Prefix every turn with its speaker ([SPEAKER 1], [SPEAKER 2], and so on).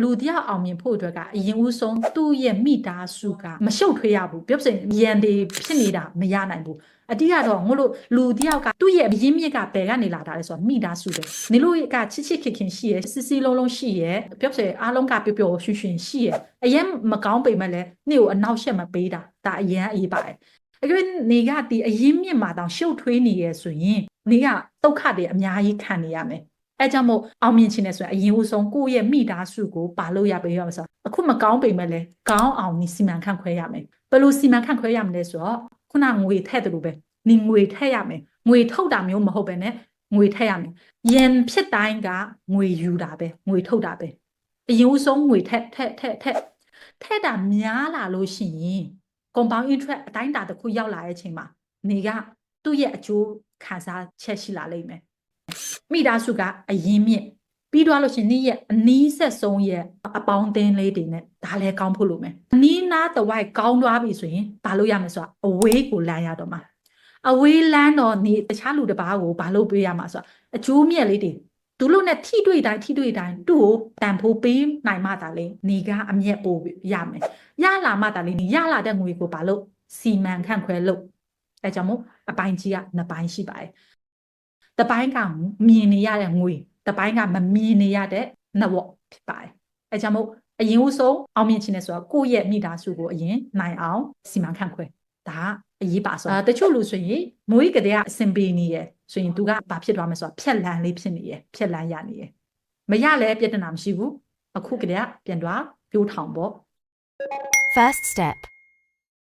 [SPEAKER 1] လူတယောက်အောင်မြင်ဖို့အတွက်ကအရင်ဦးဆုံးသူ့ရဲ့မိသားစုကမရှုပ်ထွေးရဘူးပြောစင်ရန်တွေဖြစ်နေတာမရနိုင်ဘူးအတိကတော့ငို့လို့လူတယောက်ကသူ့ရဲ့ရင်းမြစ်ကဘယ်ကနေလာတာလဲဆိုတော့မိသားစုပဲနေလို့ကချစ်ချစ်ခင်ခင်ရှိရယ်စစ်စစ်လုံးလုံးရှိရယ်ပြောစင်အားလုံးကပျော်ပျော်ရွှင်ရွှင်ရှိရယ်အရင်မကောင်းပေမဲ့လည်းနေ့ကိုအနောက်ရှက်မပေးတာဒါအရင်အေးပါတယ်အဲ့ဒီနေကဒီအရင်မြစ်မှာတောင်ရှုပ်ထွေးနေရဆိုရင်နေကဒုက္ခတွေအများကြီးခံနေရမယ်အဲကြောင့်မို့အောင်မြင်ခြင်းနဲ့ဆိုရင်အရင်ဦးဆုံးကိုယ့်ရဲ့မိသားစုကိုပါလို့ရပေးရမှာဆိုအခုမကောင်းပေမဲ့လည်းကောင်းအောင်နေစီမံခန့်ခွဲရမယ်ဘယ်လိုစီမံခန့်ခွဲရမလဲဆိုတော့ခုနငွေထည့်တယ်လို့ပဲနေငွေထည့်ရမယ်ငွေထုတ်တာမျိုးမဟုတ်ပဲနဲ့ငွေထည့်ရမယ်ယင်ဖြစ်တိုင်းကငွေယူတာပဲငွေထုတ်တာပဲအရင်ဦးဆုံးငွေထည့်တာများလာလို့ရှိရင် compound interest အတိုင်းအတာတစ်ခုရောက်လာတဲ့အချိန်မှာနေကသူ့ရဲ့အကျိုးခံစားချက်ရှိလာလိမ့်မယ်မိသားစုကအရင်မြင့်ပြီးတော့လို့ရှိရင်နေ့ရဲ့အနီးဆက်ဆုံးရဲ့အပေါင်းအသင်းလေးတွေနဲ့ဒါလည်းကောင်းဖို့လိုမယ်အနီးနားတစ်ဝိုက်ကောင်းသွားပြီဆိုရင်ဘာလို့ရမလဲဆိုတော့အဝေးကိုလမ်းရတော့မှာအဝေးလမ်းတော့နေတခြားလူတစ်ပါးကိုဘာလို့ပေးရမှာဆိုတော့အကျိုးမြတ်လေးတွေသူတို့နဲ့ထိတွေ့တိုင်းသူ့ကိုတန်ဖိုးပေးနိုင်မှသာလေနေကအမျက်ပို့ရမယ်ရလာမှသာလေနေရလာတဲ့ငွေကိုဘာလို့စီမံခန့်ခွဲလို့အဲကြောင့်မို့အပိုင်းကြီးကနှစ်ပိုင်းရှိပါတယ်တပိုင်းကမြင်နေရတဲ့ငွေတပိုင်းကမမြင်နေရတဲ့နဝဖြစ်ပါတယ်အဲကြောင့်မို့အရင်ဦးဆုံးအောင်မြင်ခြင်းနဲ့ဆိုတော့ကိုယ့်ရဲ့မိသားစုကိုအရင်နိုင်အောင်စီမံခန့်ခွဲဒါအရေးပါဆုံးတချို့လူဆိုရင်မွေးကလေးကအစင်ပေးနေရဆိုရင်သူကဘာဖြစ်သွားမလဲဆိုတော့ဖြက်လန်းလေးဖြစ်နေရဖြက်လန်းရနေရမရလဲပြဿနာမရှိဘူးအခုကလေးကပြန်သွားပြိုးထောင်ပေါ့
[SPEAKER 2] First step